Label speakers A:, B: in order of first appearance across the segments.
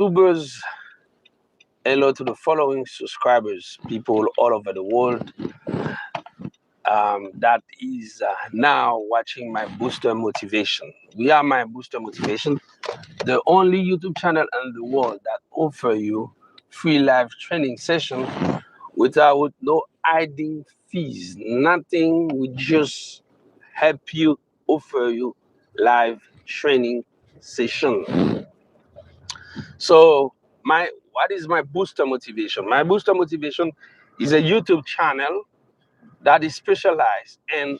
A: Ubers, hello to the following subscribers, people all over the world that is now watching my Booster Motivation. We are my Booster Motivation, the only YouTube channel in the world that offer you free live training session without no hiding fees, nothing. We just help you, offer you live training session. So what is my Booster Motivation? My Booster Motivation is a YouTube channel that is specialized in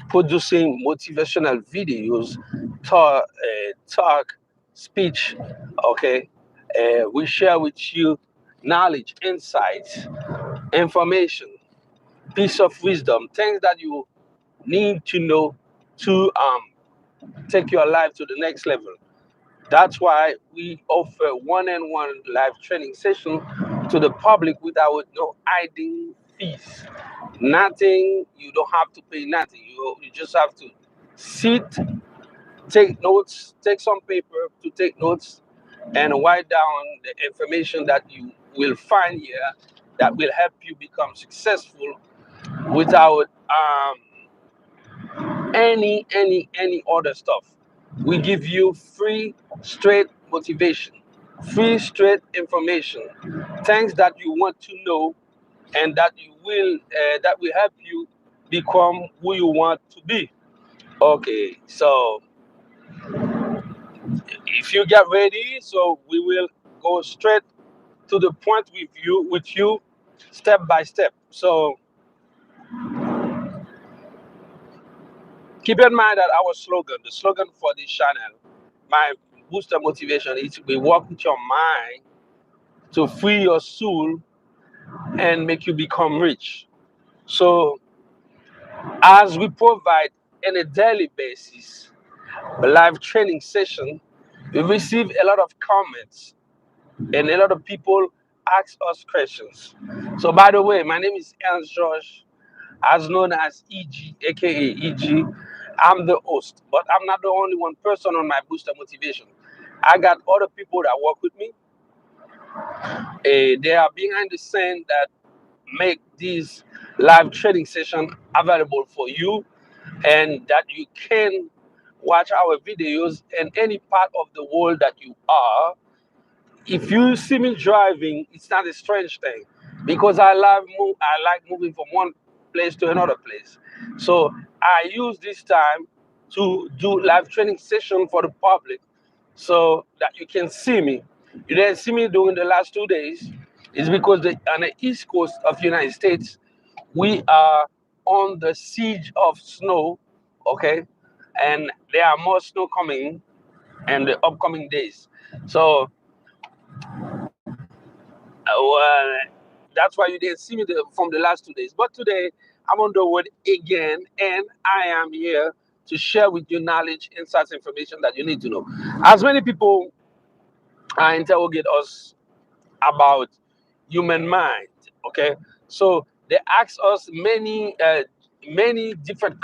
A: producing motivational videos, talk, speech. Okay, we share with you knowledge, insights, information, piece of wisdom, things that you need to know to take your life to the next level. That's why we offer one-on-one live training session to the public without no hiding fees. Nothing, you don't have to pay nothing. You just have to sit, take notes, take some paper to take notes, and write down the information that you will find here that will help you become successful without any other stuff. We give you free straight motivation, free straight information, things that you want to know and that will help you become who you want to be. Okay, so if you get ready, so we will go straight to the point with you step by step. So keep in mind that our slogan, the slogan for this channel, my Booster Motivation, is we work with your mind to free your soul and make you become rich. So as we provide on a daily basis a live training session, we receive a lot of comments and a lot of people ask us questions. So by the way, my name is Ernst George, as known as EG, aka EG. I'm the host, but I'm not the only one person on my Booster Motivation. I got other people that work with me. They are behind the scene that make these live training session available for you, and that you can watch our videos in any part of the world that you are. If you see me driving, it's not a strange thing because I like moving from one place to another place. So I use this time to do live training session for the public so that you can see me. You didn't see me during the last 2 days. It's because on the east coast of the United States, we are on the siege of snow, okay? And there are more snow coming in the upcoming days. So well, that's why you didn't see me from the last 2 days. But today, I'm on the road again, and I am here to share with you knowledge, insights, information that you need to know. As many people interrogate us about human mind, okay? So they ask us many different.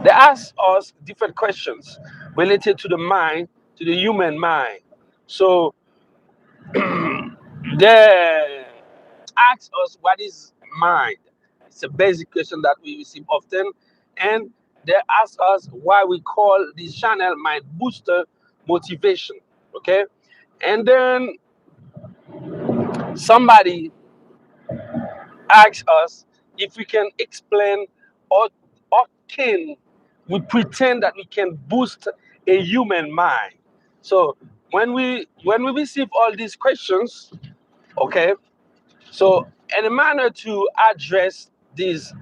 A: They ask us different questions related to the mind, to the human mind. So they ask us what is mind. It's a basic question that we receive often, and they ask us why we call this channel my Booster Motivation. Okay, and then somebody asks us if we can explain or can we pretend that we can boost a human mind. So when we receive all these questions, okay, so in a manner to address these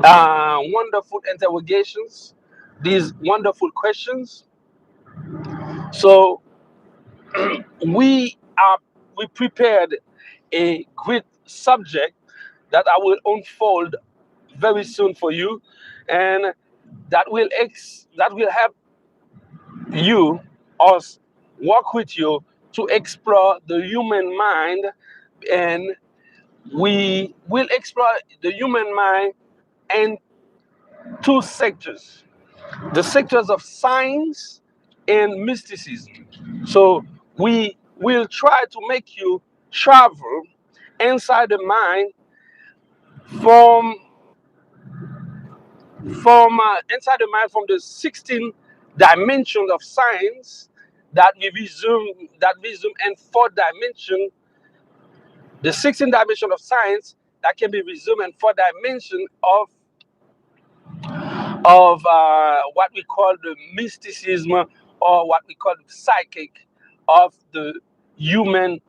A: wonderful interrogations, these wonderful questions, so we are we prepared a great subject that I will unfold very soon for you, and that will help you, us, work with you to explore the human mind, and we will explore the human mind in two sectors, the sectors of science and mysticism. So we will try to make you travel inside the mind from inside the mind from the 16 dimensions of science that we zoom in fourth dimension, the 16 dimension of science that can be resumed in four dimension of what we call the mysticism, or what we call the psychic of the human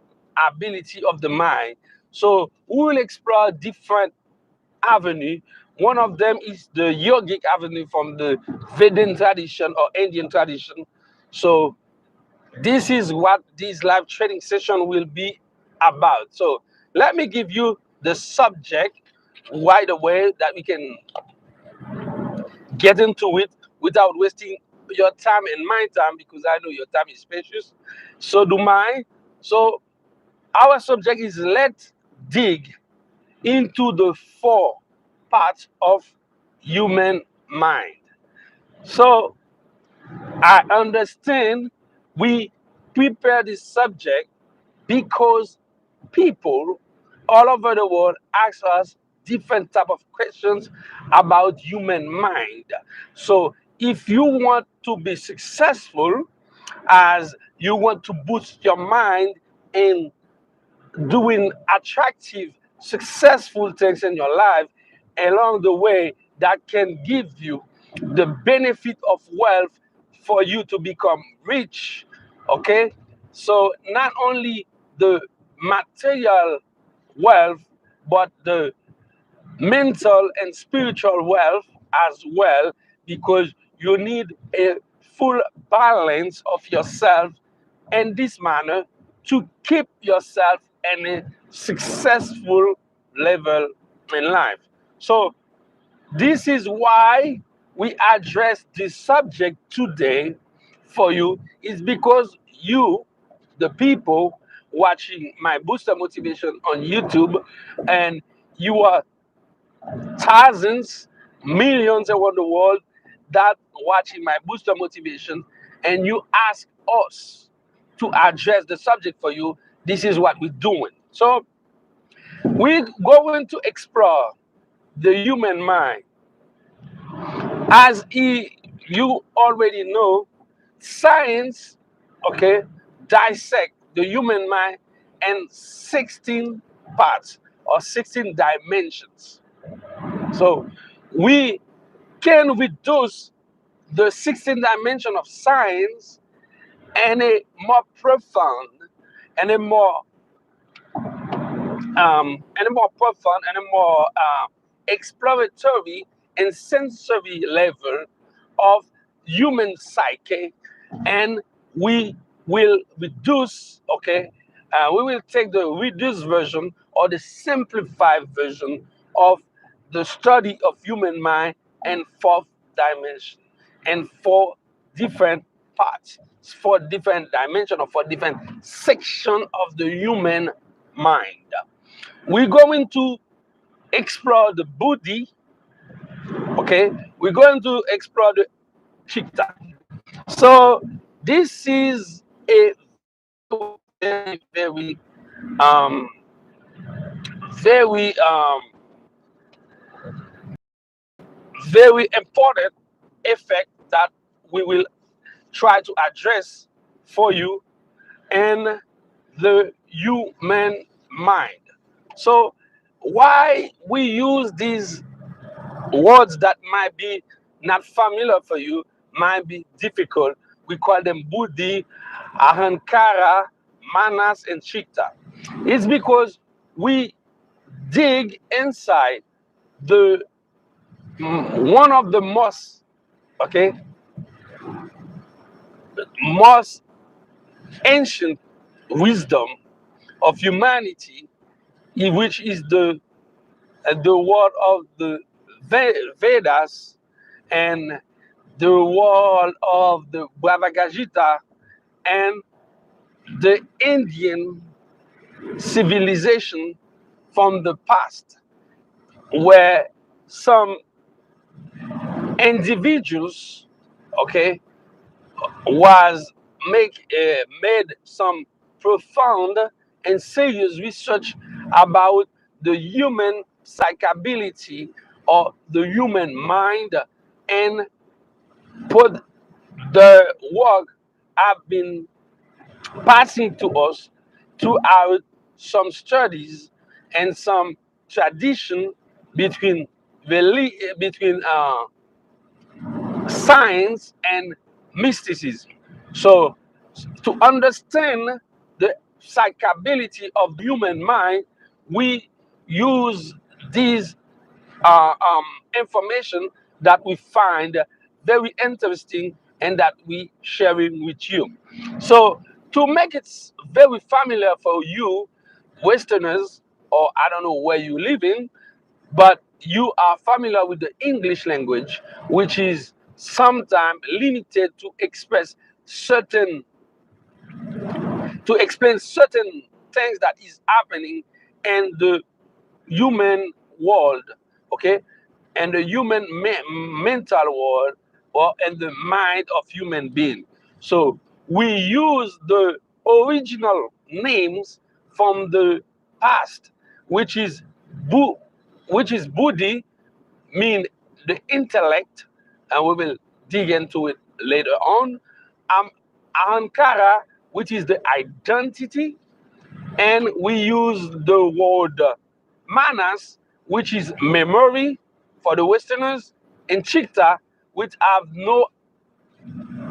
A: ability of the mind. So we will explore different avenue. One of them is the yogic avenue from the Vedic tradition or Indian tradition. So this is what this live training session will be about. So let me give you the subject right away that we can get into it without wasting your time and my time, because I know your time is precious. So do mine. So our subject is let's dig into the four parts of human mind. So I understand we prepare this subject because people all over the world ask us different type of questions about human mind. So if you want to be successful, as you want to boost your mind in doing attractive, successful things in your life along the way that can give you the benefit of wealth for you to become rich. Okay? So not only the material wealth, but the mental and spiritual wealth as well, because you need a full balance of yourself in this manner to keep yourself in a successful level in life. So this is why we address this subject today for you, is because you, the people watching my booster motivation on YouTube, and you are thousands, millions around the world that watching my booster motivation, and you ask us to address the subject for you. This is what we're doing. So we're going to explore the human mind. You already know, science, okay, dissect the human mind in 16 parts or 16 dimensions. So we can reduce the 16 dimension of science in a more profound and a more and a more exploratory and sensory level of human psyche, and we will reduce. Okay, we will take the reduced version or the simplified version of the study of human mind and fourth dimension, and four different parts, for different dimension or for different section of the human mind. We're going to explore the Buddhi, okay? We're going to explore the Chitta. So this is a very, very, um, very, very important effect that we will try to address for you in the human mind. So why we use these words that might be not familiar for you, might be difficult. We call them Buddhi, Ahankara, Manas, and Chitta. It's because we dig inside the one of the most, okay, most ancient wisdom of humanity, which is the word of the Vedas and the word of the Bhagavad Gita and the Indian civilization from the past, where some individuals, okay, was made some profound and serious research about the human psychability or the human mind, and put the work have been passing to us throughout some studies and some tradition between between science and mysticism. So to understand the psychability of the human mind, we use these information that we find very interesting and that we sharing with you. So to make it very familiar for you, Westerners, or I don't know where you live in, but you are familiar with the English language, which is sometimes limited to express certain to explain certain things that is happening in the human world, okay, and the human mental world, or in the mind of human being. So we use the original names from the past, which is Bu, which is Buddhi, mean the intellect, and we will dig into it later on. Um, Ahankara, which is the identity, and we use the word manas, which is memory for the Westerners, and Chitta, which have no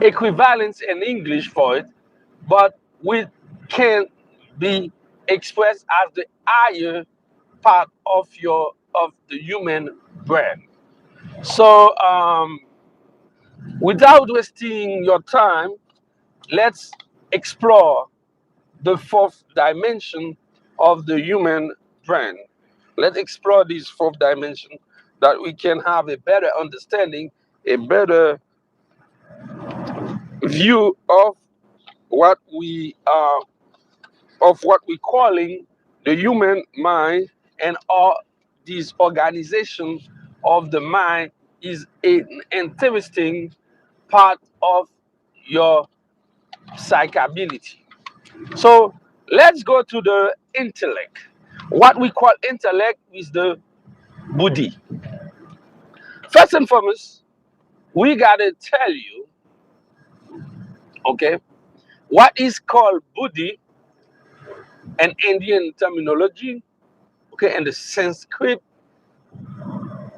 A: equivalence in English for it, but which can be expressed as the higher part of the human brain. So, without wasting your time, let's explore the fourth dimension of the human brain. Let's explore this fourth dimension that we can have a better understanding, a better view what we are of what we calling the human mind, and all this organization of the mind is an interesting part of your psychability. So let's go to the intellect. What we call intellect is the Buddhi. First and foremost, we gotta tell you, okay, what is called Buddhi, an Indian terminology, okay, and the Sanskrit,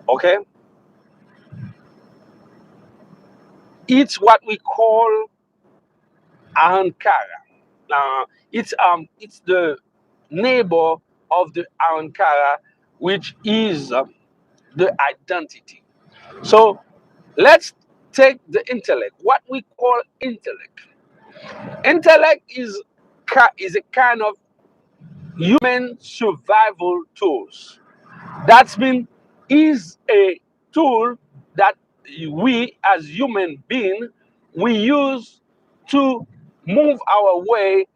A: okay, it's what we call Ahankara. Now, it's the neighbor of the Ahankara, which is the identity. So let's take the intellect. What we call intellect. Intellect is a kind of human survival tools. That's been is a tool that we as human being we use to move our way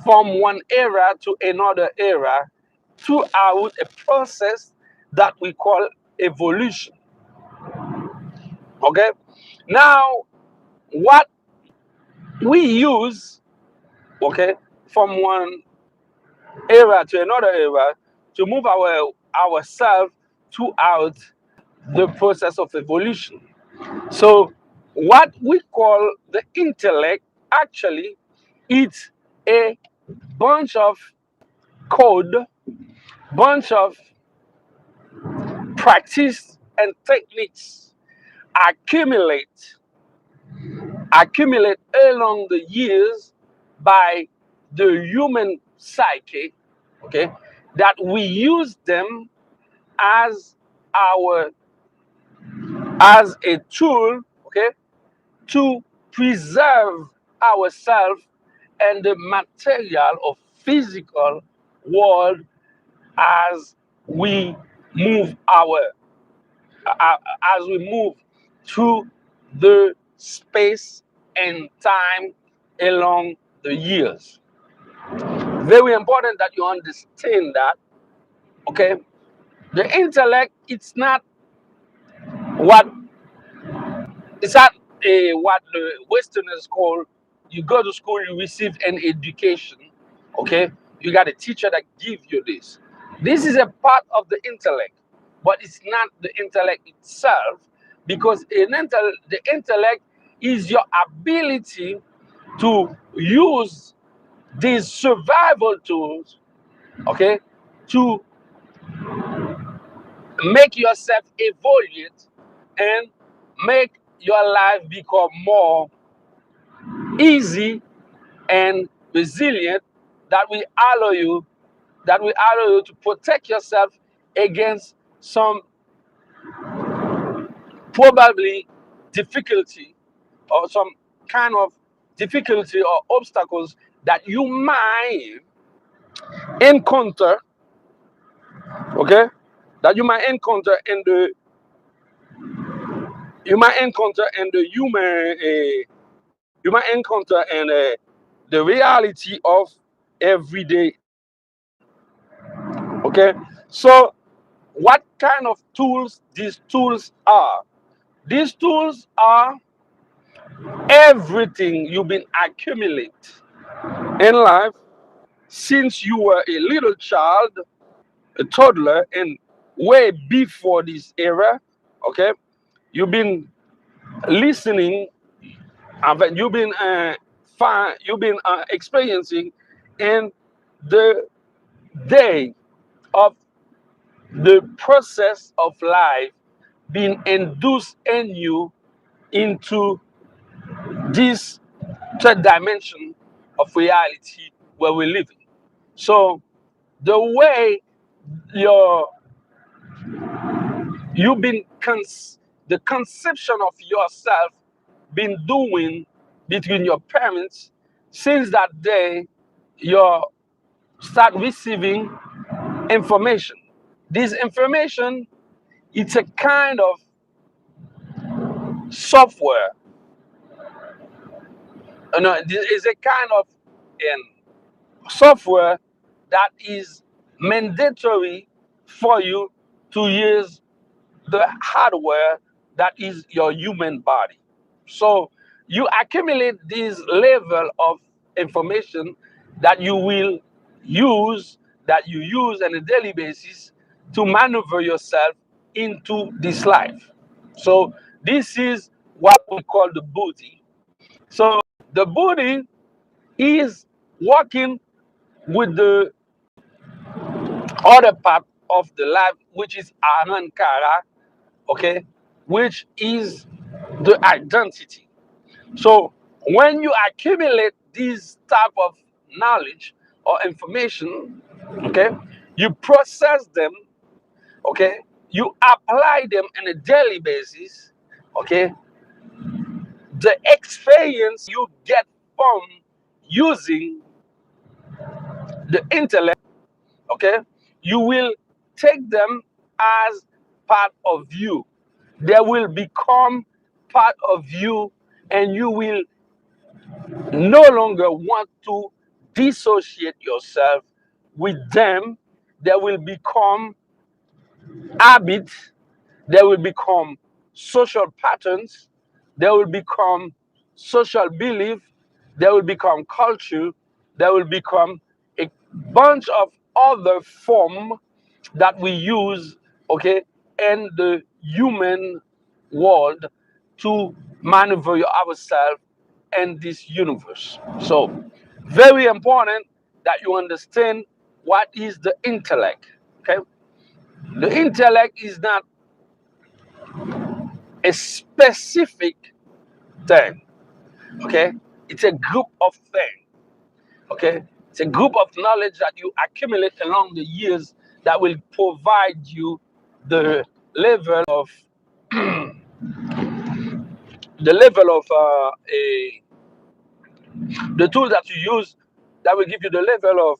A: from one era to another era throughout a process that we call evolution. Okay? Now, what we use, okay, from one era to another era to move ourselves throughout the process of evolution. So what we call the intellect actually it's a bunch of code, bunch of practice and techniques accumulate accumulate along the years by the human psyche, okay, that we use them as our as a tool, okay, to preserve ourselves and the material or physical world as we move as we move through the space and time along the years. Very important that you understand that, okay? The intellect, what it's not what the Westerners call you go to school, you receive an education, okay? You got a teacher that gives you this. This is a part of the intellect, but it's not the intellect itself, because the intellect is your ability to use these survival tools, okay, to make yourself evaluate and make your life become more easy and resilient, that will allow you to protect yourself against some probably difficulty, or some kind of difficulty or obstacles that you might encounter, okay, that you might encounter in the reality of everyday life. Okay, so what kind of tools these tools are? These tools are everything you've been accumulate in life since you were a little child, a toddler, and way before this era. Okay, you've been listening, you've been experiencing in the day of the process of life being induced in you into this third dimension of reality where we're living. So the way your you've been the conception of yourself been doing between your parents, since that day you start receiving information. This information, it's a kind of software. No, this is a kind of software that is mandatory for you to use the hardware that is your human body. So you accumulate this level of information that you use on a daily basis to maneuver yourself into this life. So this is what we call the Buddhi. So the Buddhi is working with the other part of the life, which is Ahankara, okay, which is the identity. So when you accumulate this type of knowledge or information, okay, you process them, okay, you apply them on a daily basis, okay, the experience you get from using the intellect, okay, you will take them as part of you. They will become part of you, and you will no longer want to dissociate yourself with them. They will become habits, they will become social patterns, they will become social belief, they will become culture, they will become a bunch of other form that we use, okay, in the human world to maneuver ourselves in this universe. So very important that you understand what is the intellect. Okay, the intellect is not a specific thing. Okay, it's a group of things. Okay, it's a group of knowledge that you accumulate along the years that will provide you the level of the level of a the tool that you use that will give you the level of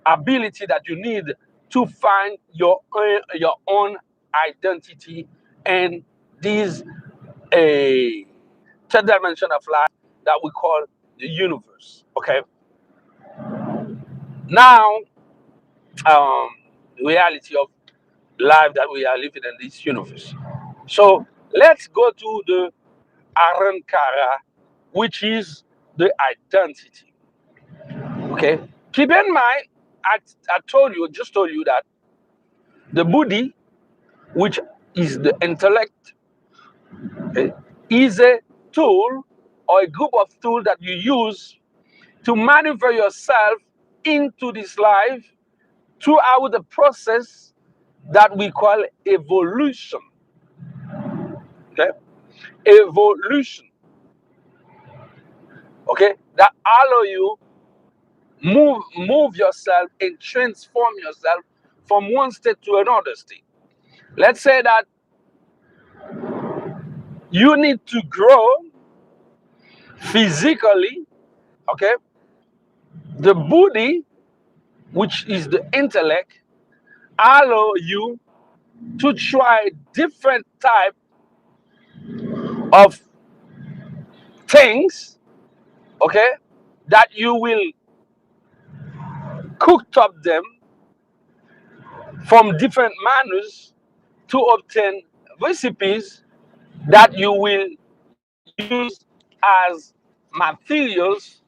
A: ability that you need to find your own identity and this a third dimension of life that we call the universe. Okay, now um the reality of life that we are living in this universe. So let's go to the Ahankara, which is the identity. Okay, keep in mind, I just told you that the Buddhi, which is the intellect, okay, is a tool or a group of tools that you use to maneuver yourself into this life throughout the process that we call evolution. Okay, evolution. Okay, that allow you move yourself and transform yourself from one state to another state. Let's say that you need to grow physically. Okay, the Buddhi, which is the intellect, allow you to try different type of things, okay, that you will cook up them from different manners to obtain recipes that you will use as materials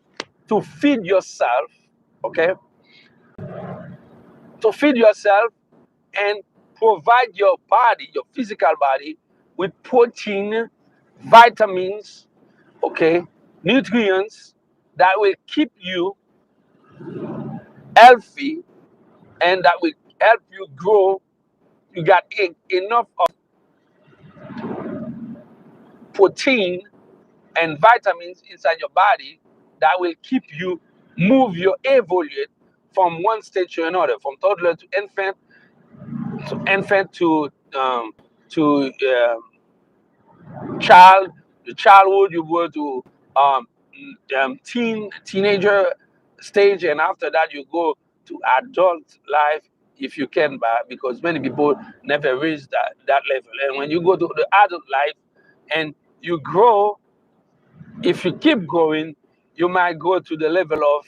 A: to feed yourself, okay, to feed yourself and provide your body, your physical body, with protein, vitamins, okay, nutrients that will keep you healthy and that will help you grow. You got enough of protein and vitamins inside your body that will keep you move your evolve from one stage to another, from toddler to infant to child, the childhood, you go to teenager stage, and after that you go to adult life if you can, but because many people never reach that level. And when you go to the adult life and you grow, if you keep growing, you might go to the level of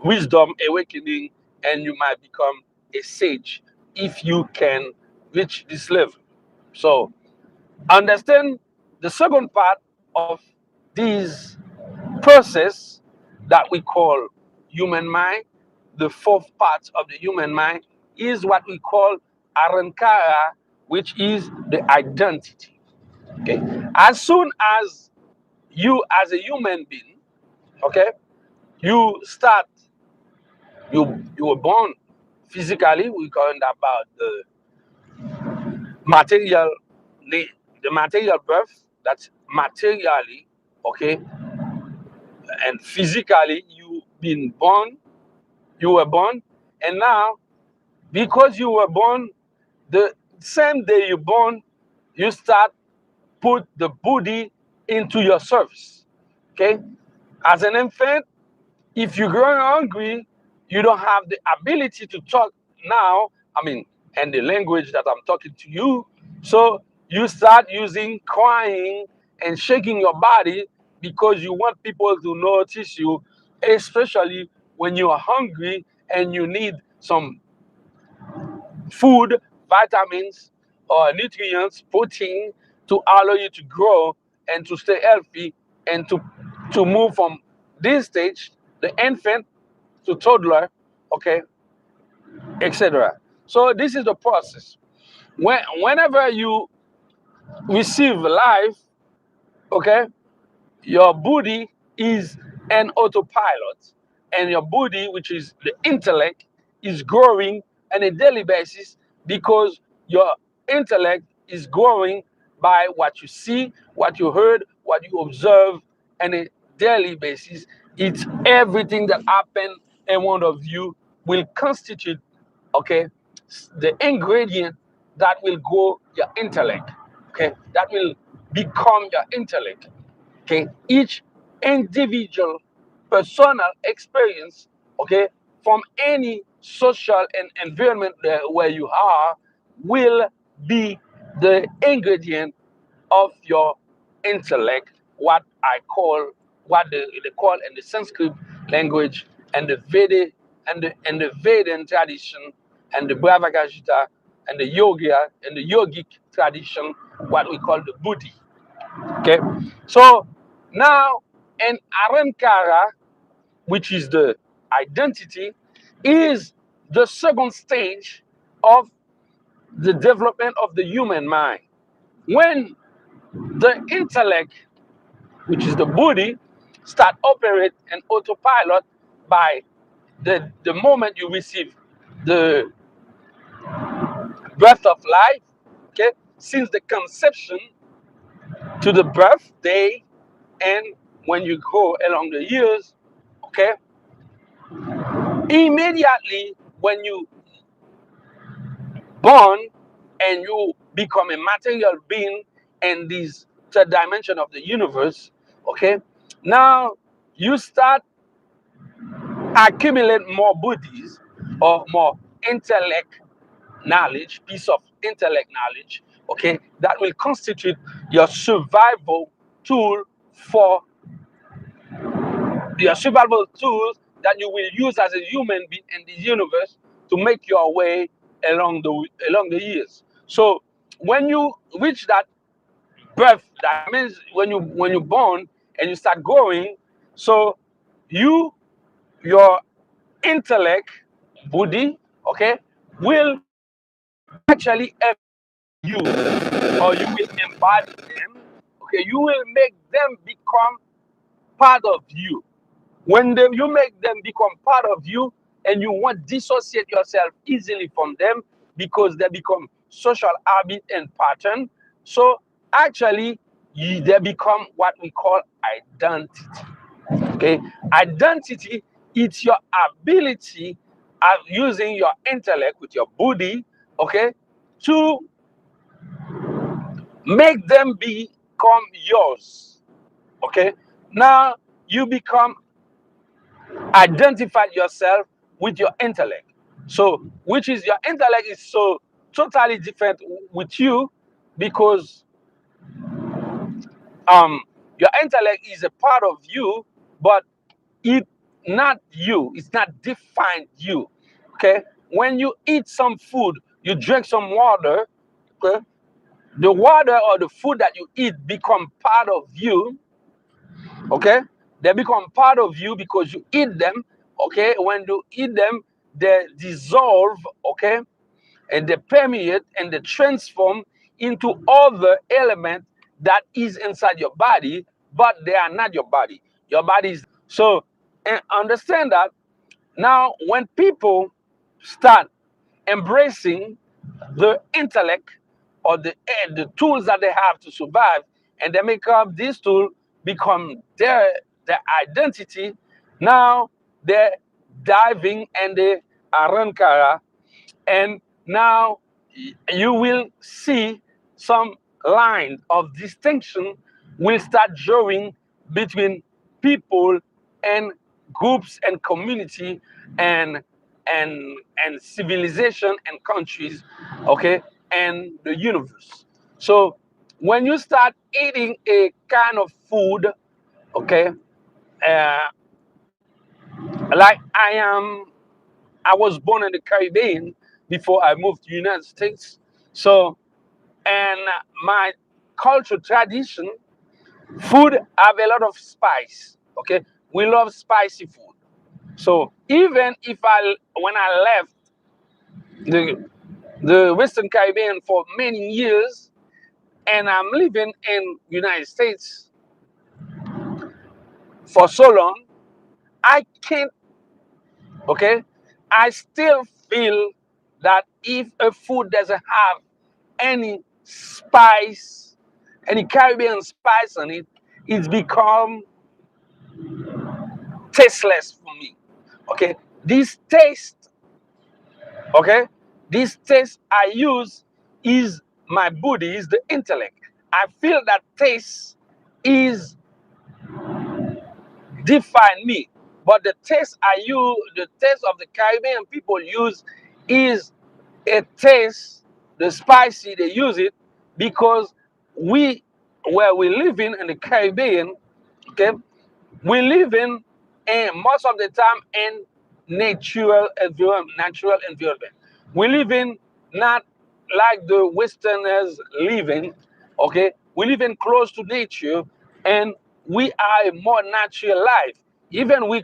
A: wisdom awakening, and you might become a sage if you can reach this level. So understand the second part of this process that we call human mind. The fourth part of the human mind is what we call Ahankara, which is the identity. Okay, as soon as you as a human being, okay, you start, you were born physically. We call it about the material, the material birth. That's materially, okay, and physically you were born, and now because you were born, the same day you born, you start put the Buddhi into your service. Okay, as an infant, if you're growing hungry, you don't have the ability to talk now. I mean, and the language that I'm talking to you. So you start using crying and shaking your body because you want people to notice you, especially when you are hungry and you need some food, vitamins, or nutrients, protein to allow you to grow and to stay healthy and to move from this stage, the infant to toddler, okay, etc. So this is the process. Whenever you receive life, okay, your Buddhi is an autopilot, and your Buddhi, which is the intellect, is growing on a daily basis because your intellect is growing by what you see, what you heard, what you observe on a daily basis. It's everything that happened in one of you will constitute, okay, the ingredient that will grow your intellect, okay, that will become your intellect. Okay, each individual personal experience, okay, from any social and environment where you are will be the ingredient of your intellect, what I call, what they call in the Sanskrit language and the Veda and the Vedan tradition and the Bhagavad Gita and the Yoga and the yogic tradition, what we call the Buddhi. Okay, so Now, an Ahankara, which is the identity, is the second stage of the development of the human mind. When the intellect, which is the Buddhi, start operate and autopilot by the moment you receive the breath of life, okay, since the conception to the birthday, and when you go along the years, okay, immediately when you born and you become a material being in this third dimension of the universe, okay, now you start accumulate more buddhis or more intellect knowledge, piece of intellect knowledge, okay, that will constitute your survival tool for your survival tools that you will use as a human being in this universe to make your way along the years. So when you reach that birth, that means when you're born and you start growing, so your intellect, Buddhi, okay, will actually you, or you will embody them, okay, you will make them become part of you. When you make them become part of you and you won't dissociate yourself easily from them because they become social habit and pattern, so actually they become what we call identity. Okay, identity, it's your ability of using your intellect with your Buddhi, okay, to make them become yours. Okay, now you become identify yourself with your intellect. So, which is your intellect is so totally different with you because your intellect is a part of you, but it not you. It's not defined you. Okay, when you eat some food, you drink some water. Okay, the water or the food that you eat become part of you. Okay, they become part of you because you eat them. Okay, when you eat them, they dissolve. Okay, and they permeate and they transform into other element that is inside your body, but they are not your body. Your body is so, and understand that now when people start embracing the intellect or the tools that they have to survive, and they make up these tools become their identity. Now they're diving in the Ahankara, and now you will see some line of distinction will start drawing between people and groups and community and and civilization and countries, okay, and the universe. So when you start eating a kind of food, okay, uh, like I was born in the Caribbean before I moved to the United States. So, and my culture tradition, food have a lot of spice. Okay, we love spicy food. So even if when I left the Western Caribbean for many years, and I'm living in United States for so long, I can't. Okay, I still feel that if a food doesn't have any spice, any Caribbean spice on it, it's become tasteless for me. Okay, this taste, okay, this taste I use is my body, is the intellect. I feel that taste is define me, but the taste I use, the taste of the Caribbean people use, is a taste, the spicy they use it because we where we live in the Caribbean, okay, we live in and most of the time in natural environment. We live in not like the Westerners living, okay. We live in close to nature, and we are a more natural life. Even we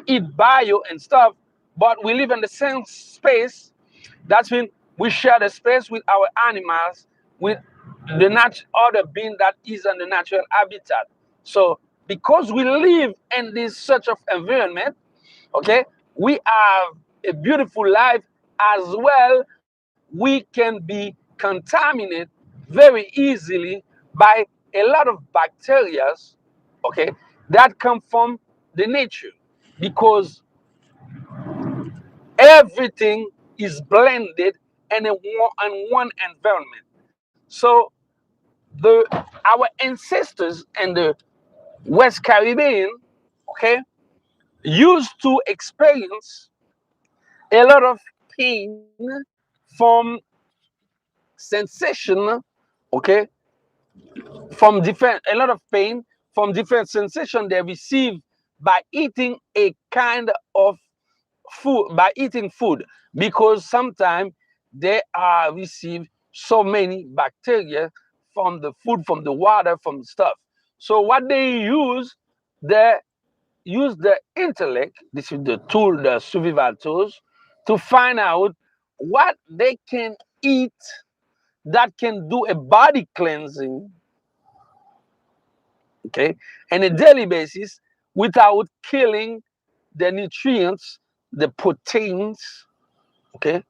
A: eat bio and stuff, but we live in the same space. That's when we share the space with our animals, with the other being that is in the natural habitat. So because we live in this such of environment, okay, we have a beautiful life as well. We can be contaminated very easily by a lot of bacteria, okay, that come from the nature, because everything is blended in one environment. So the our ancestors in the West Caribbean, okay, used to experience a lot of pain from sensation, okay, from different a lot of pain from different sensation they receive by eating a kind of food, by eating food, because sometimes they are receive so many bacteria from the food, from the water, from stuff. So what they use the intellect, this is the tool, the survival tools, to find out what they can eat that can do a body cleansing, okay, on a daily basis without killing the nutrients, the proteins, okay,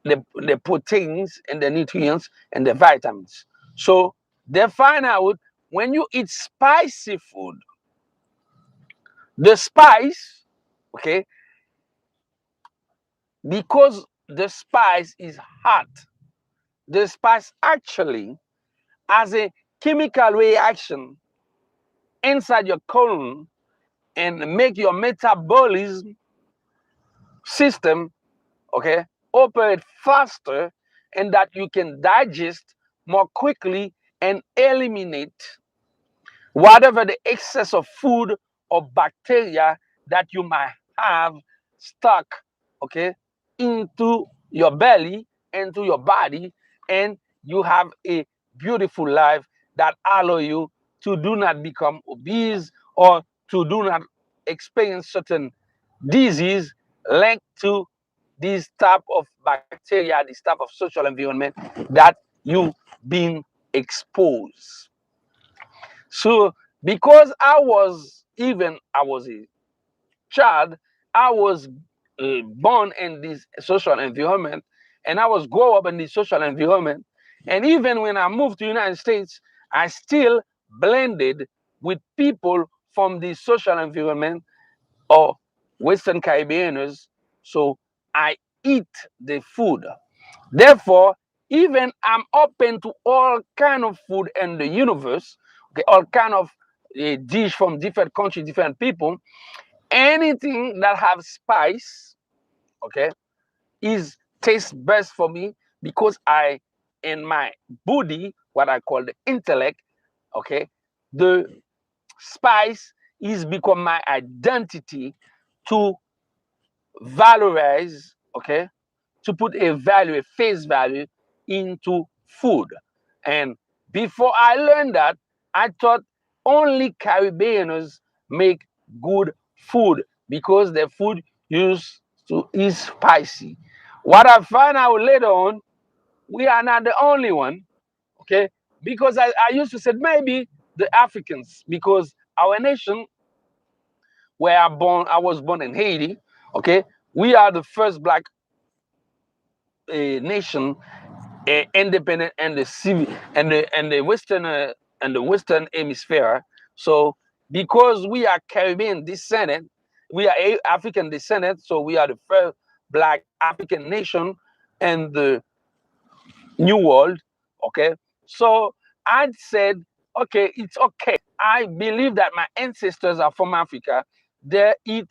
A: the proteins and the nutrients and the vitamins. So they find out when you eat spicy food, the spice, okay, because the spice is hot, the spice actually has a chemical reaction inside your colon and make your metabolism system, okay, operate faster, and that you can digest more quickly and eliminate whatever the excess of food or bacteria that you might have stuck, okay, into your belly, into your body, and you have a beautiful life that allow you to do not become obese or to do not experience certain disease linked to this type of bacteria, this type of social environment that you been exposed. So because I was a child, I was born in this social environment, and I was grow up in this social environment. And even when I moved to the United States, I still blended with people from the social environment or Western Caribbeaners. So I eat the food. Therefore, even I'm open to all kind of food in the universe, okay, all kind of dish from different countries, different people. Anything that have spice, okay, is tastes best for me, because I, in my Buddhi, what I call the intellect, okay, the spice is become my identity to valorize, okay, to put a value, a face value into food. And before I learned that, I thought only Caribbeans make good food because their food used to is spicy. What I find out later on, we are not the only one, okay? Because I used to say maybe the Africans, because our nation, where I was born in Haiti, okay? We are the first black nation, independent and the civil and the western hemisphere. So because we are Caribbean descendant, we are African descendant, so we are the first black African nation in the new world. Okay, so I said, okay, it's okay. I believe that my ancestors are from Africa. They eat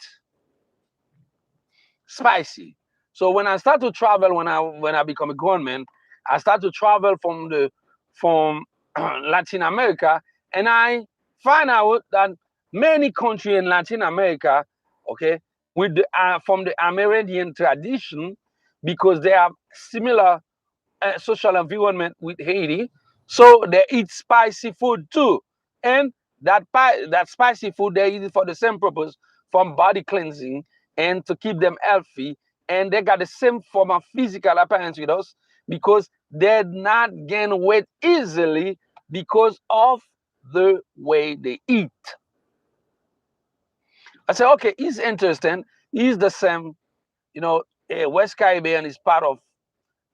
A: spicy. So when I start to travel, when I become a grown man, I start to travel from Latin America, and I find out that many countries in Latin America, okay, with from the Amerindian tradition, because they have similar social environment with Haiti, so they eat spicy food too, and that spicy food, they eat it for the same purpose, from body cleansing and to keep them healthy. And they got the same form of physical appearance with us because they're not gain weight easily because of the way they eat. I say, okay, it's interesting. It's the same, West Caribbean is part of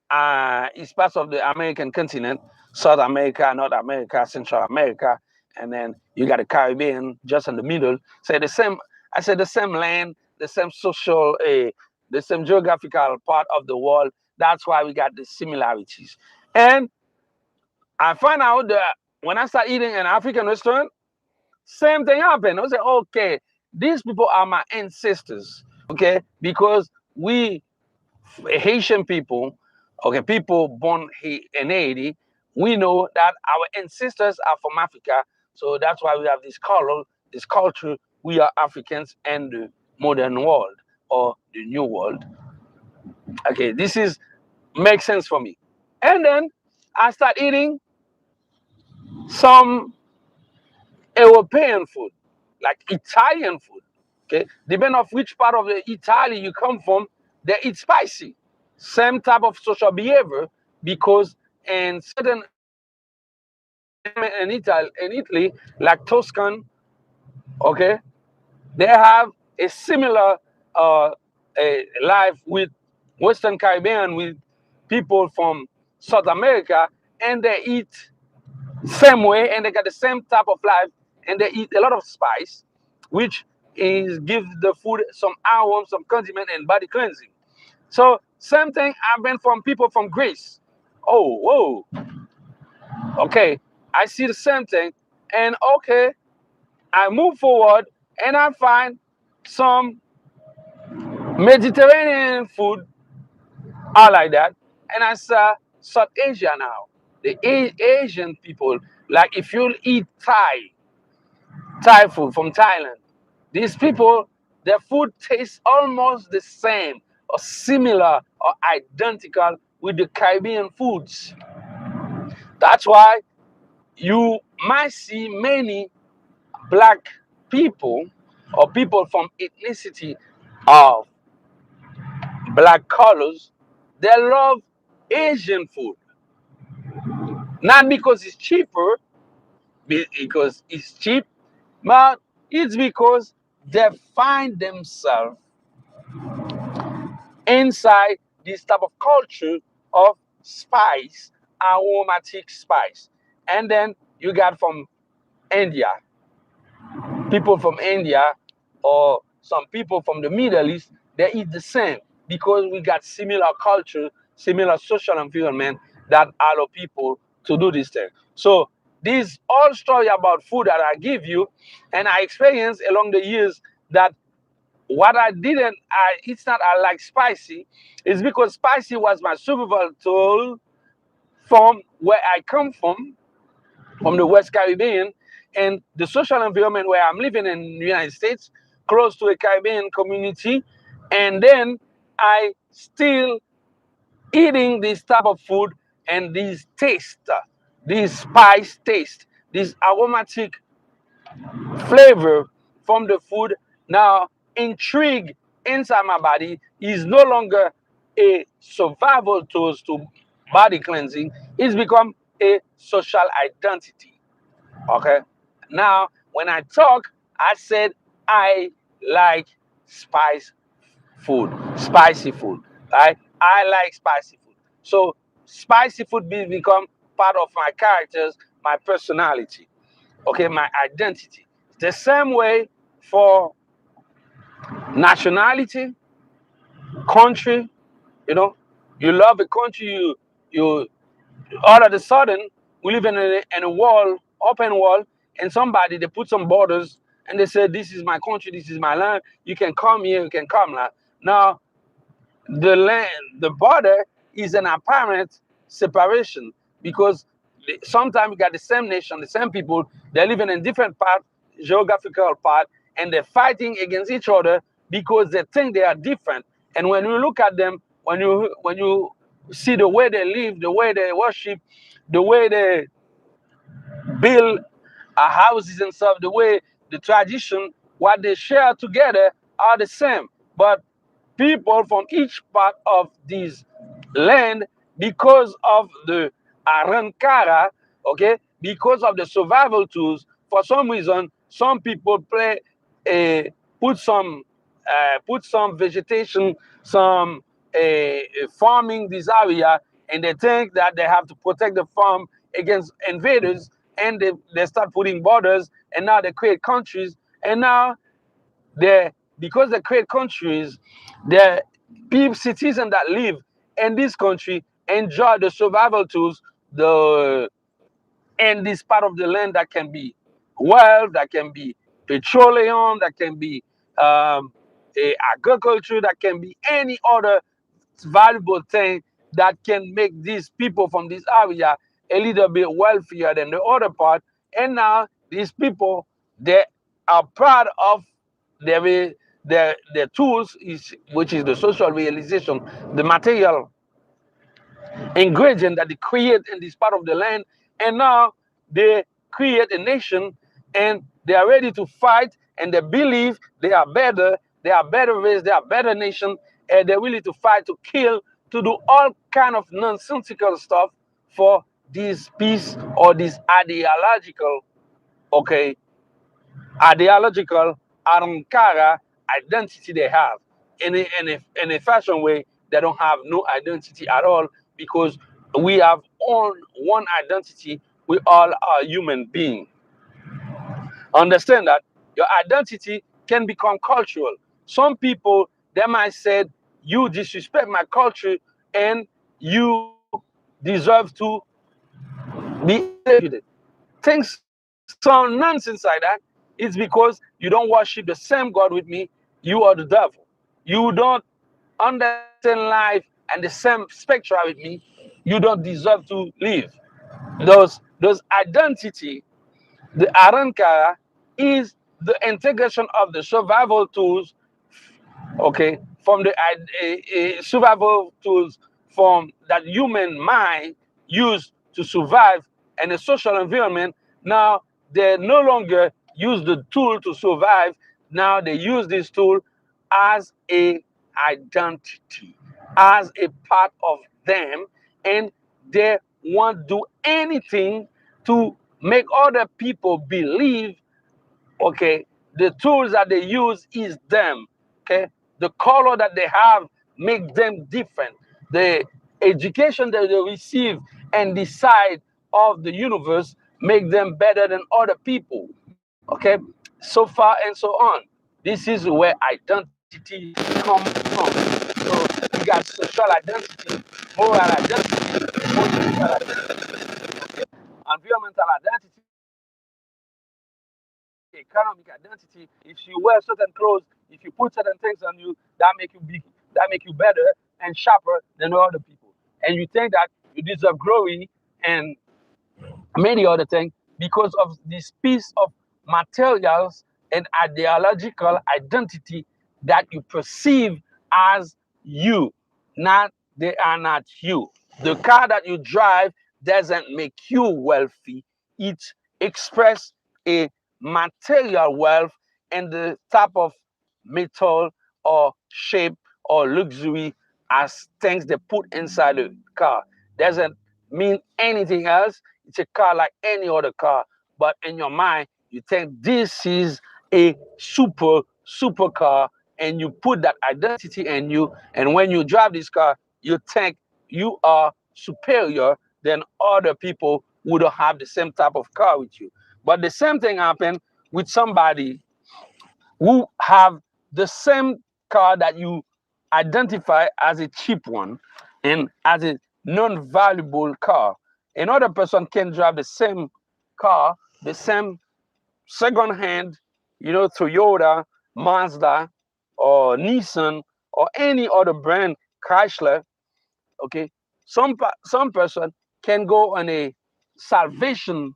A: the American continent, South America, North America, Central America, and then you got the Caribbean just in the middle. So the same, I said the same land, the same social, the same geographical part of the world. That's why we got the similarities. And I find out that when I start eating in an African restaurant, same thing happened. I was like, okay, these people are my ancestors, okay, because we Haitian people, okay, people born in Haiti, we know that our ancestors are from Africa. So that's why we have this color, this culture. We are Africans and the modern world or the new world. Okay, this is makes sense for me. And then I start eating some European food, like Italian food. Okay, depending on which part of the Italy you come from, they eat spicy. Same type of social behavior because in certain in Italy, like Tuscan, okay, they have a similar life with Western Caribbean with people from South America, and they eat same way, and they got the same type of life, and they eat a lot of spice, which is give the food some aroma, some condiment, and body cleansing. So same thing happened from people from Greece. Oh, whoa, okay, I see the same thing, and okay, I move forward, and I find some Mediterranean food are like that, and I saw South Asia now. The Asian people, like if you eat Thai food from Thailand. These people, their food tastes almost the same or similar or identical with the Caribbean foods. That's why you might see many black people or people from ethnicity of black colors, they love Asian food. Not because it's cheaper, because it's cheap, but it's because they find themselves inside this type of culture of spice, aromatic spice. And then you got from India, people from India or some people from the Middle East, they eat the same because we got similar culture, similar social environment that allow people to do this thing. So this all story about food that I give you, and I experienced along the years that what I didn't, it's not I like spicy, it's because spicy was my survival tool from where I come from the West Caribbean, and the social environment where I'm living in the United States, close to a Caribbean community, and then I still eating this type of food and this taste, this spice taste, this aromatic flavor from the food now intrigue inside my body is no longer a survival tool to body cleansing, it's become a social identity. Okay, now when I talk, I said I like spice spicy food, right? I like spicy food. So spicy food become part of my characters, my personality, okay, my identity. The same way for nationality, country, you know, you love a country, you all of a sudden we live in a world, open world, and somebody they put some borders and they say this is my country, this is my land. You can come here, you can come now. Now the land, the border is an apparent separation because sometimes you got the same nation, the same people, they're living in different part, geographical part, and they're fighting against each other because they think they are different. And when you look at them, when you see the way they live, the way they worship, the way they build houses and stuff, the way the tradition, what they share together are the same. But people from each part of this land, because of the Ahankara, okay, because of the survival tools, for some reason, some people play a put some vegetation, some farming this area, and they think that they have to protect the farm against invaders, and they start putting borders, and now they create countries, and now they, because they create countries, the people, citizens that live in this country enjoy the survival tools, the and this part of the land that can be wealth, that can be petroleum, that can be agriculture, that can be any other valuable thing that can make these people from this area a little bit wealthier than the other part. And now these people, they are proud of their tools, is which is the social realization, the material ingredient that they create in this part of the land. And now they create a nation, and they are ready to fight, and they believe they are better, they are better race, they are better nation, and they're willing to fight, to kill, to do all kind of nonsensical stuff for this peace or this ideological, okay, ideological Ahankara identity they have. In a fashion way, they don't have no identity at all, because we have all one identity. We all are human beings. Understand that your identity can become cultural. Some people, they might say, you disrespect my culture and you deserve to be executed. Things sound nonsense like that. It's because you don't worship the same God with me. You are the devil. You don't understand life and the same spectrum with me. You don't deserve to live. Those identity, the Ahankara, is the integration of the survival tools, okay, from the survival tools from that human mind used to survive in a social environment. Now they no longer use the tool to survive. Now they use this tool as a identity, as a part of them, and they won't do anything to make other people believe, okay, the tools that they use is them, okay, the color that they have make them different, the education that they receive and the side of the universe make them better than other people, okay, so far and so on. This is where identity comes from. So we got social identity, moral identity, political identity, environmental identity, economic identity. If you wear certain clothes, if you put certain things on you, that make you big, that make you better and sharper than other people. And you think that you deserve glory and many other things because of this piece of materials and ideological identity that you perceive as you. Not, they are not you. The car that you drive doesn't make you wealthy. It expresses a material wealth and the type of metal or shape or luxury as things they put inside the car. Doesn't mean anything else. It's a car like any other car, but in your mind, you think this is a super car, and you put that identity in you. And when you drive this car, you think you are superior than other people who don't have the same type of car with you. But the same thing happened with somebody who have the same car that you identify as a cheap one and as a non-valuable car. Another person can drive the same car, the same second-hand, Toyota, Mazda, or Nissan, or any other brand, Chrysler. Okay, some person can go on a salvation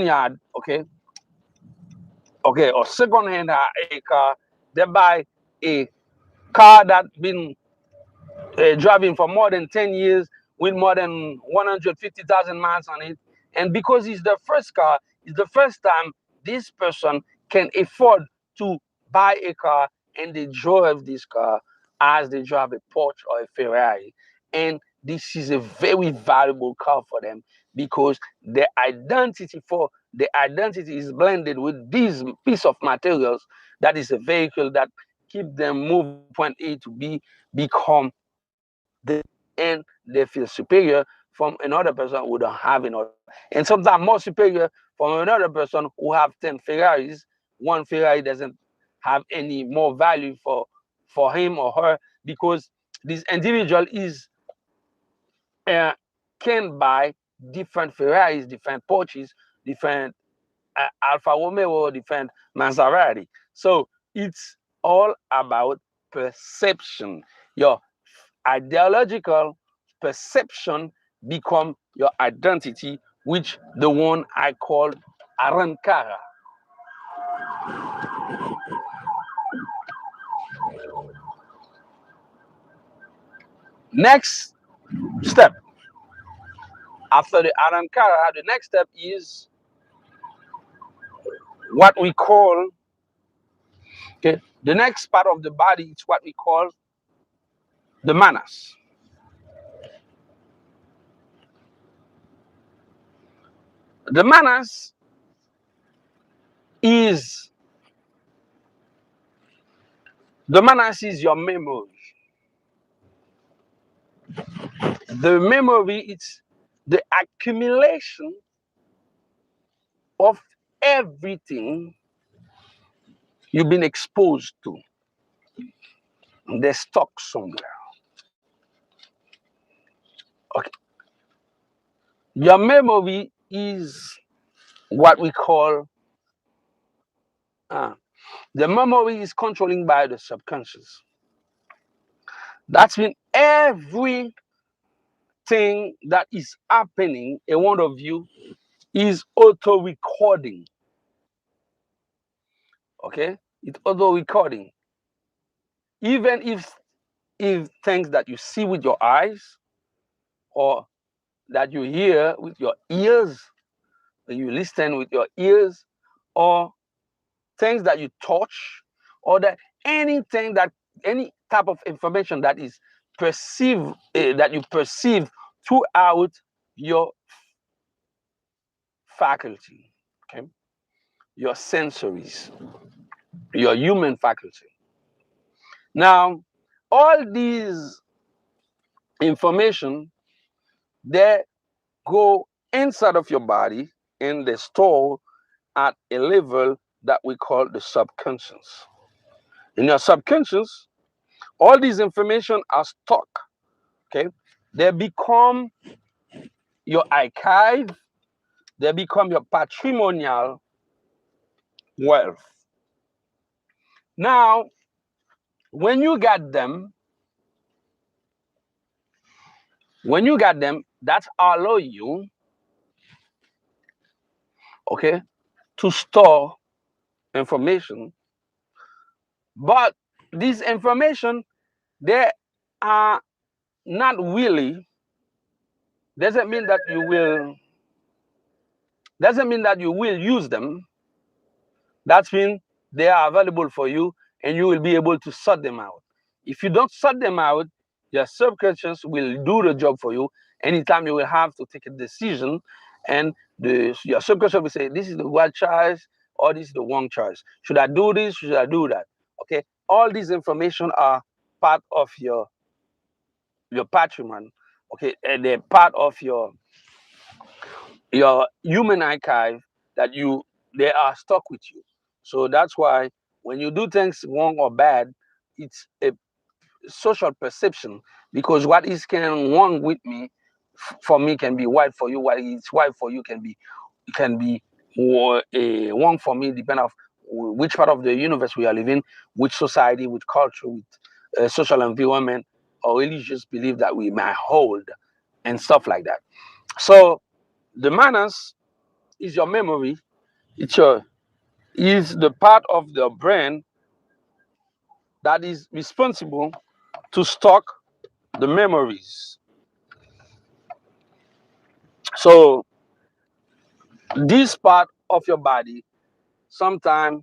A: yard. Okay, or second-hand a car. They buy a car that been driving for more than 10 years with more than 150,000 miles on it, And because it's the first car, it's the first time this person can afford to buy a car, and they drive this car as they drive a Porsche or a Ferrari. And this is a very valuable car for them because the identity is blended with this piece of materials that is a vehicle that keep them move from point A to B, become the, and they feel superior from another person who don't have another car. And sometimes more superior from another person who have 10 Ferraris. One Ferrari doesn't have any more value for him or her because this individual is uh, can buy different Ferraris, different Porsches, different Alfa Romeo, different Maserati. So it's all about perception. Your ideological perception become your identity, which the one I call Ahankara. Next step after the Ahankara, the next step is what we call, okay, the next part of the body. It's what we call the manas. The manas is your memory. The memory is the accumulation of everything you've been exposed to. They're stuck somewhere. Okay. Your memory is what we call the memory is controlling by the subconscious. That's mean everything that is happening in one of you is auto recording. Okay, it's auto recording. Even if things that you see with your eyes or that you hear with your ears, or you listen with your ears, or things that you touch, or that anything that any type of information that is perceived that you perceive throughout your faculty, okay, your sensories, your human faculty. Now, all these information, they go inside of your body and they store at a level that we call the subconscious. In your subconscious, all these information are stuck. Okay, they become your archive. They become your patrimonial wealth. Now, when you got them, that allow you, okay, to store information. But this information, they are not really, doesn't mean that you will use them. That means they are available for you and you will be able to sort them out. If you don't sort them out, your subconscious will do the job for you. Anytime you will have to take a decision, and your subconscious will say, this is the right choice or this is the wrong choice. Should I do this? Should I do that? Okay. All these information are part of your patrimony. Okay, and they're part of your human archive that they are stuck with you. So that's why when you do things wrong or bad, it's a social perception, because what is can wrong with me for me can be right for you. What is right for you can be wrong for me, depending on which part of the universe we are living, which society, which culture, with social environment or religious belief that we might hold, and stuff like that. So the manners is your memory. Is the part of the brain that is responsible to stock the memories. So This part of your body, sometimes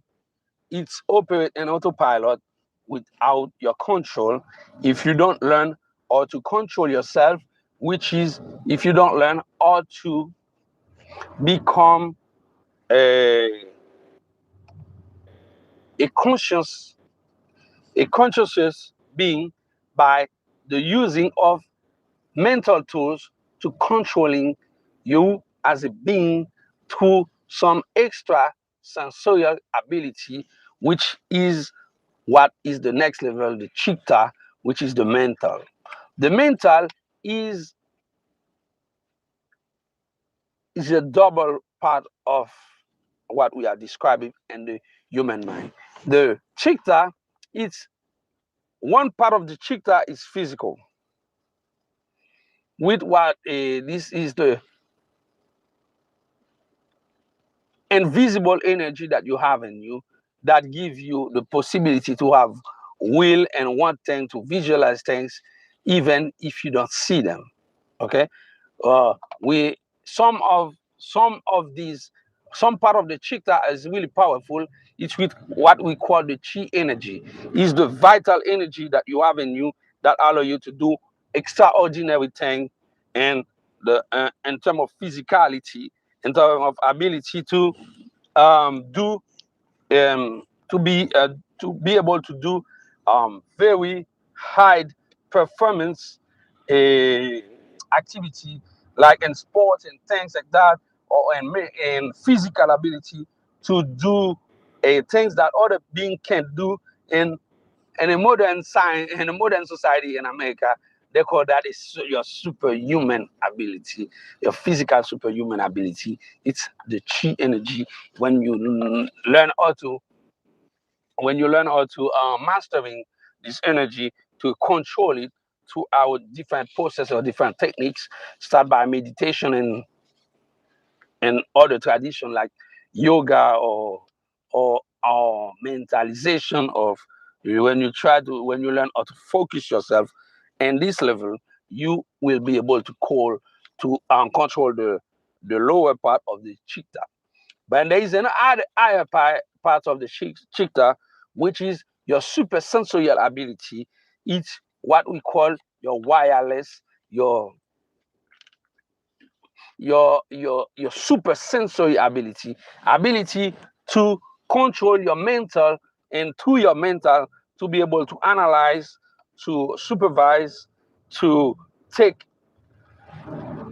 A: it's operate in autopilot without your control if you don't learn how to control yourself, which is if you don't learn how to become a conscious a conscious being by the using of mental tools to controlling you as a being through some extra sensorial ability, which is what is the next level, the chitta, which is the mental. The mental is is a double part of what we are describing in the human mind. The chitta, it's one part of the chitta is physical, with what this is the invisible energy that you have in you that give you the possibility to have will and want things, to visualize things even if you don't see them. Okay, we some of these, some part of the chitta is really powerful. It's with what we call the chi energy. Is the vital energy that you have in you that allow you to do extraordinary thing, and the in terms of physicality, in terms of ability do to be able to do very high performance activity, like in sports and things like that, or in physical ability to do things that other being can do in a modern science, in a modern society in America. They call that your superhuman ability, your physical superhuman ability. It's the chi energy. When you learn how to, mastering this energy, to control it through our different process or different techniques, start by meditation and other tradition like yoga or mentalization of, when you learn how to focus yourself in this level, you will be able to control the lower part of the chitta. But there is another higher part of the chitta, which is your super sensorial ability. It's what we call your wireless, your super sensory ability to control your mental, and through your mental to be able to analyze, to supervise, to take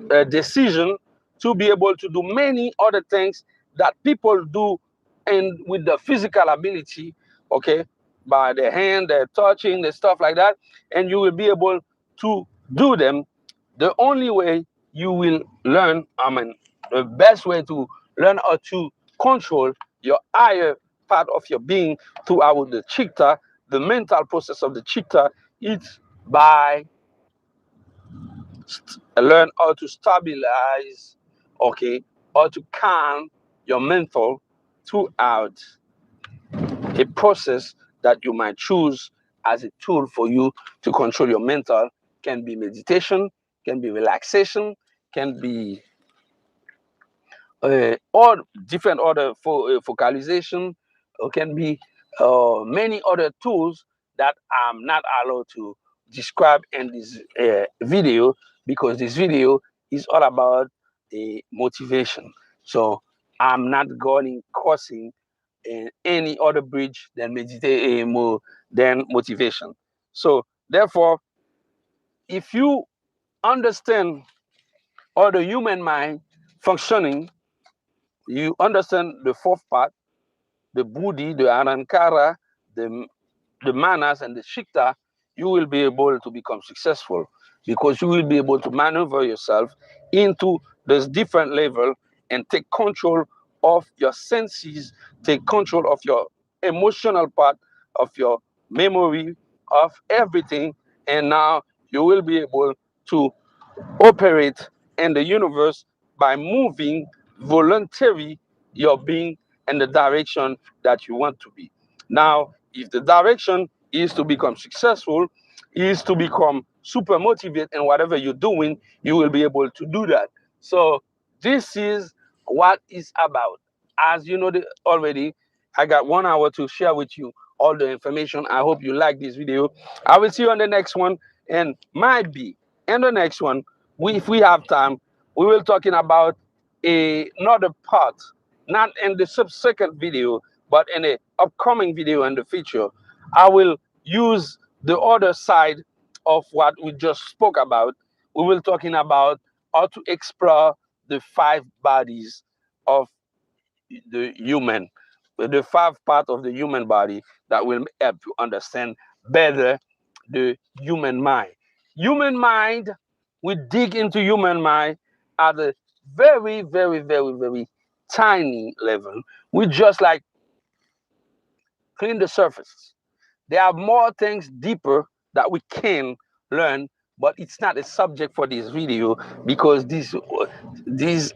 A: a decision, to be able to do many other things that people do, and with the physical ability, okay, by the hand, the touching, the stuff like that, and you will be able to do them. The only way you will learn, the best way to learn how to control your higher part of your being throughout the chitta, the mental process of the chitta, is by learn how to stabilize, okay, or to calm your mental throughout a process that you might choose as a tool for you to control your mental. Can be meditation, can be relaxation, can be all different other focalization, or can be many other tools that I'm not allowed to describe in this video, because this video is all about motivation. So I'm not going crossing any other bridge than than motivation. So therefore, if you understand all the human mind functioning, you understand the fourth part, the Buddhi, the Ahankara, the, the manas, and the Chitta, you will be able to become successful, because you will be able to maneuver yourself into this different level and take control of your senses, take control of your emotional part, of your memory, of everything. And now you will be able to operate in the universe by moving voluntarily your being in the direction that you want to be. Now, if the direction is to become successful, is to become super motivated in whatever you're doing, you will be able to do that. So this is what is about. As you know already, I got 1 hour to share with you all the information. I hope you like this video. I will see you on the next one, and might be in the next one, if we have time, we will talking about another part, not in the subsequent video, but in a upcoming video in the future. I will use the other side of what we just spoke about. We will talking about how to explore the 5 bodies of the human, the 5 part of the human body that will help you understand better the human mind. Human mind, we dig into human mind at a very, very, very, very tiny level. We just like clean the surface. There are more things deeper that we can learn, but it's not a subject for this video because these this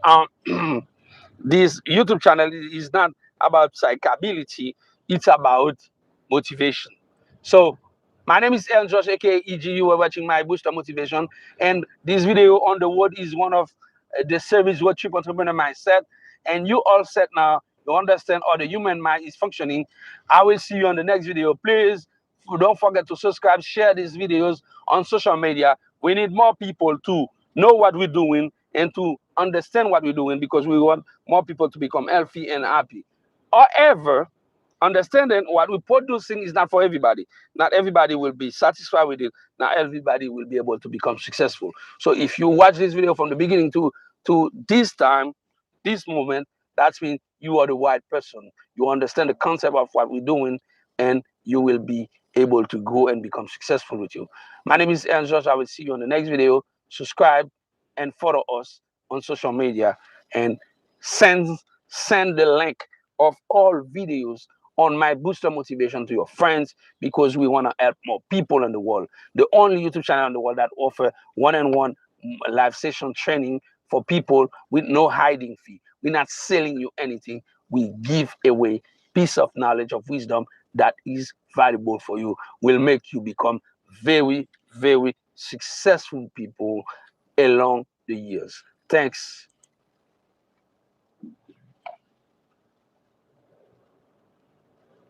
A: YouTube channel is not about psychability, it's about motivation. So my name is El Josh, aka EG. You are watching my Booster Motivation, and this video on the word is one of the series what Trip Entrepreneur Mindset. And you all set now, you understand how the human mind is functioning. I will see you on the next video. Please don't forget to subscribe, share these videos on social media. We need more people to know what we're doing and to understand what we're doing because we want more people to become healthy and happy. However, understanding what we're producing is not for everybody. Not everybody will be satisfied with it. Not everybody will be able to become successful. So if you watch this video from the beginning to this time, this moment, that means you are the right person. You understand the concept of what we're doing, and you will be able to go and become successful with you. My name is Ernst George. I will see you on the next video. Subscribe and follow us on social media, and send the link of all videos on my Booster Motivation to your friends because we want to help more people in the world. The only YouTube channel in the world that offer one-on-one live session training for people with no hiding fee. We're not selling you anything. We give away piece of knowledge, of wisdom that is valuable for you, will make you become very, very successful people along the years. Thanks.